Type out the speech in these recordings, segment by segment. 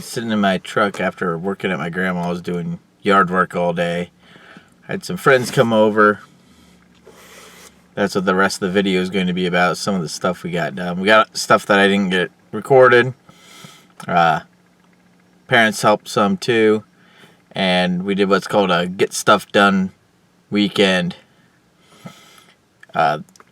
sitting in my truck after working at my grandma's doing yard work all day. I had some friends come over. That's what the rest of the video is going to be about, some of the stuff we got done. We got stuff that I didn't get recorded. Parents helped some too. And we did what's called a get stuff done weekend.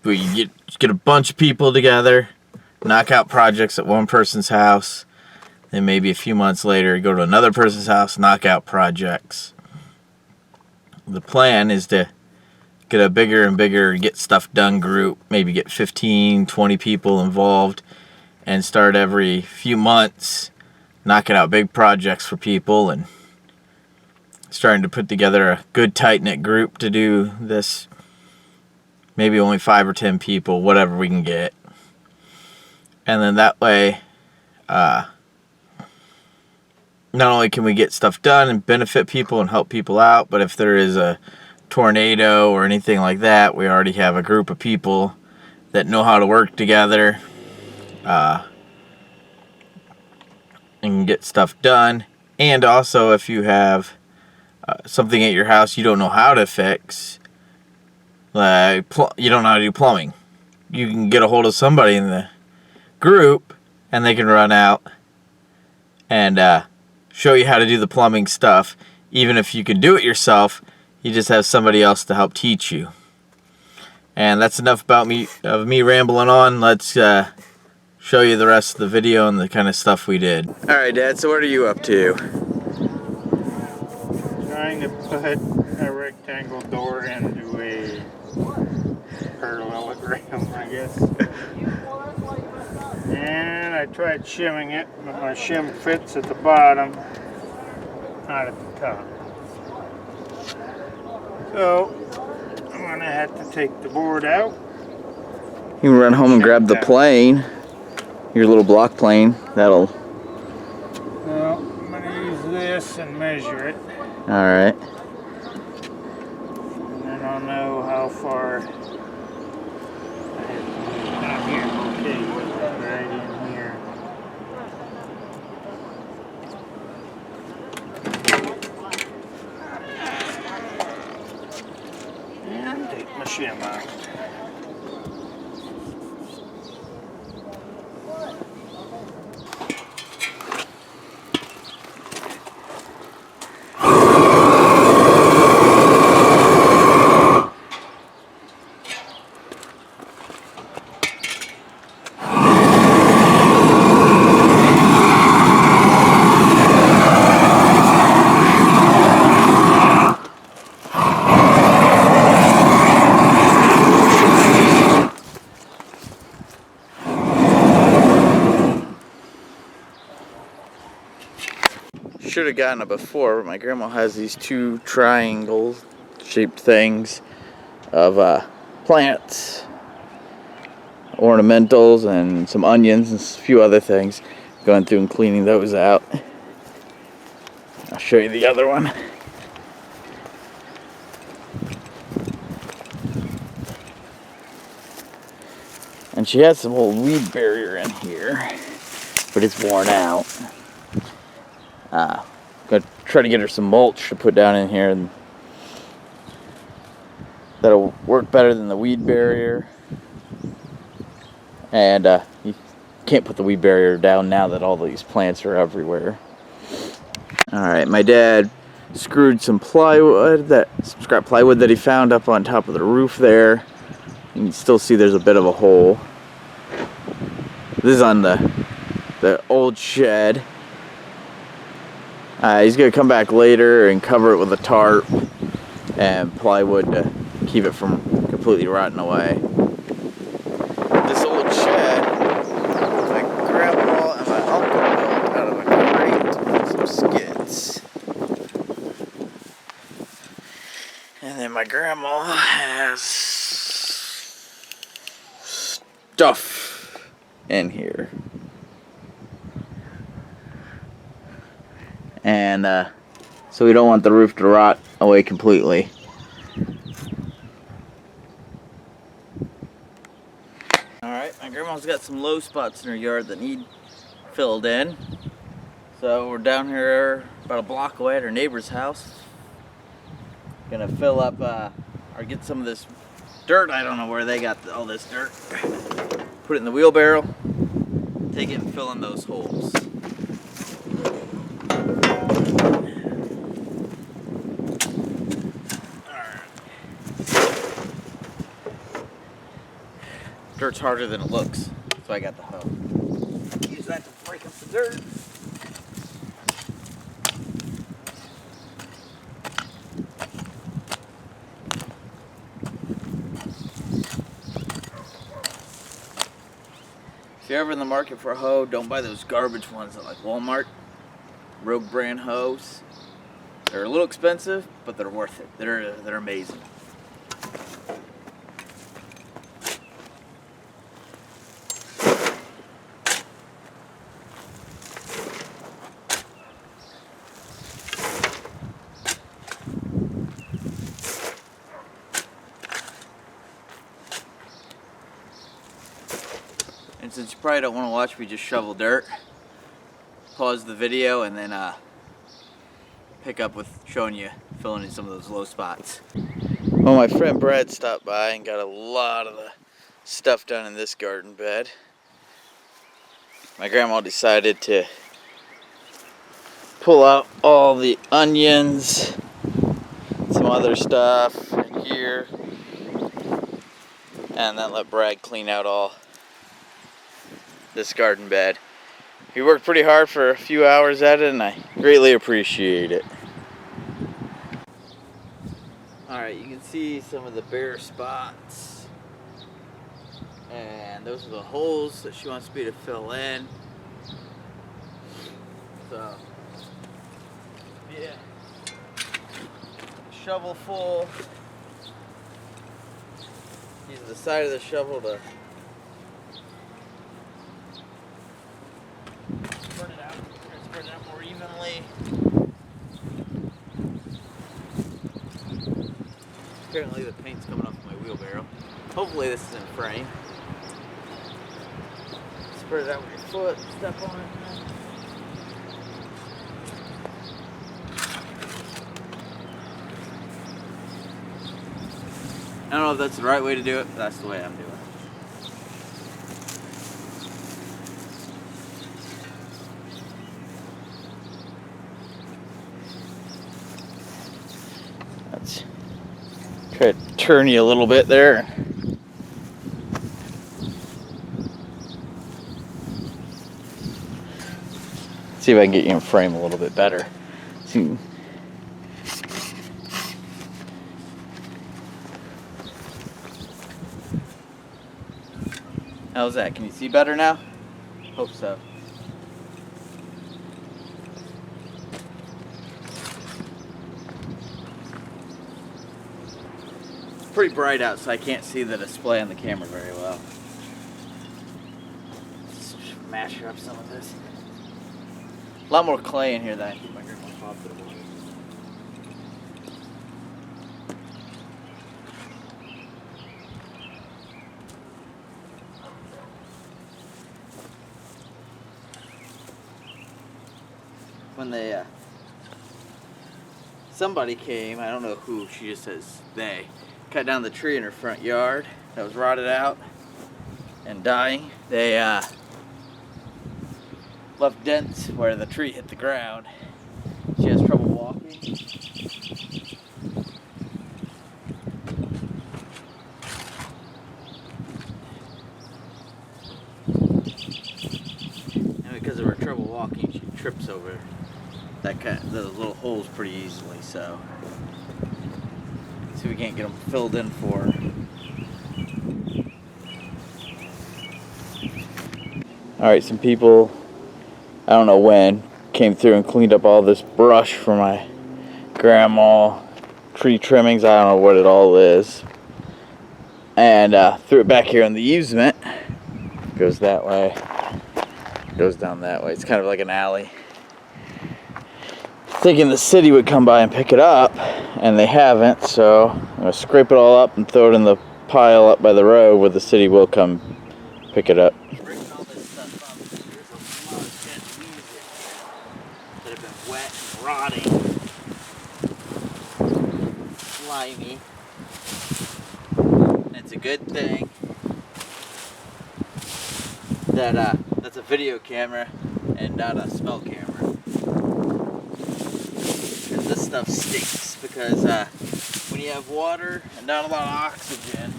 We get a bunch of people together, knock out projects at one person's house, then maybe a few months later go to another person's house, knock out projects. The plan is to get a bigger and bigger get stuff done group, maybe get 15, 20 people involved, and start every few months knocking out big projects for people and starting to put together a good tight-knit group to do this. Maybe only 5 or 10 people, whatever we can get. And then that way, not only can we get stuff done and benefit people and help people out, but if there is a tornado or anything like that, we already have a group of people that know how to work together and get stuff done. And also, if you have something at your house you don't know how to fix, like you don't know how to do plumbing, you can get a hold of somebody in the group and they can run out and show you how to do the plumbing stuff. Even if you can do it yourself, you just have somebody else to help teach you. And that's enough about me rambling on. Let's show you the rest of the video and the kind of stuff we did. Alright, Dad, so what are you up to? Trying to put a rectangle door into a parallelogram, I guess. And I tried shimming it, but my shim fits at the bottom, not at the top. So I'm gonna have to take the board out. You can run home and grab the plane, your little block plane. That'll. So I'm gonna use this and measure it. All right. And then I'll know how far I have to move down here. Okay, right in here. And take my shim out. Should have gotten it before, but my grandma has these 2 triangle shaped things of plants, ornamentals, and some onions and a few other things. Going through and cleaning those out. I'll show you the other one. And she has some old weed barrier in here, but it's worn out. Gonna try to get her some mulch to put down in here, and that'll work better than the weed barrier. And you can't put the weed barrier down now that all these plants are everywhere. Alright, my dad screwed some plywood, some scrap plywood that he found up on top of the roof there. You can still see there's a bit of a hole. This is on the old shed. He's going to come back later and cover it with a tarp and plywood to keep it from completely rotting away. This old shed, my grandpa and my uncle built out of a crate with some skids. And then my grandma has stuff in here. And so we don't want the roof to rot away completely. Alright, my grandma's got some low spots in her yard that need filled in. So we're down here about a block away at our neighbor's house. Gonna fill up or get some of this dirt. I don't know where they got all this dirt. Put it in the wheelbarrow. Take it and fill in those holes. Dirt's harder than it looks, so I got the hoe. Use that to break up the dirt. If you're ever in the market for a hoe, don't buy those garbage ones at like Walmart. Rogue brand hoes. They're a little expensive, but they're worth it. They're amazing. And since you probably don't want to watch me just shovel dirt, pause the video and then pick up with showing you filling in some of those low spots. Well, my friend Brad stopped by and got a lot of the stuff done in this garden bed. My grandma decided to pull out all the onions, some other stuff in here, and then let Brad clean out all this garden bed. He worked pretty hard for a few hours at it, and I greatly appreciate it. Alright, you can see some of the bare spots, and those are the holes that she wants me to fill in. So, yeah, shovel full. Use the side of the shovel to spread it out more evenly. Apparently the paint's coming off my wheelbarrow. Hopefully this is in frame. Spread it out with your foot, step on it. I don't know if that's the right way to do it, but that's the way I'm doing it. Let's try to turn you a little bit there. See if I can get you in frame a little bit better. See. How's that? Can you see better now? Hope so. It's pretty bright out, so I can't see the display on the camera very well. Let's mash up some of this. A lot more clay in here than I think my grandma popped it. When they, somebody came, I don't know who, she just says they, cut down the tree in her front yard that was rotted out and dying. They left dents where the tree hit the ground. She has trouble walking. And because of her trouble walking, she trips over those little holes pretty easily, so see if we can't get them filled in for her. Alright, some people, I don't know when, came through and cleaned up all this brush for my grandma, tree trimmings, I don't know what it all is, and threw it back here in the easement. Goes that way, goes down that way. It's kind of like an alley. Thinking the city would come by and pick it up, and they haven't, so I'm going to scrape it all up and throw it in the pile up by the road where the city will come pick it up. that have been wet and rotting, slimy. And it's a good thing that that's a video camera and not a smell camera. Because this stuff stinks, because when you have water and not a lot of oxygen,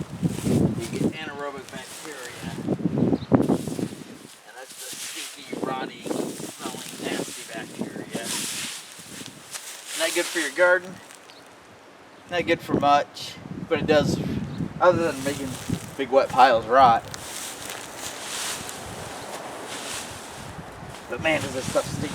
you get anaerobic bacteria. And that's the stinky, rotting, smelling, nasty bacteria. Not good for your garden. Not good for much, but it does, other than making big wet piles rot. But man, does this stuff stink.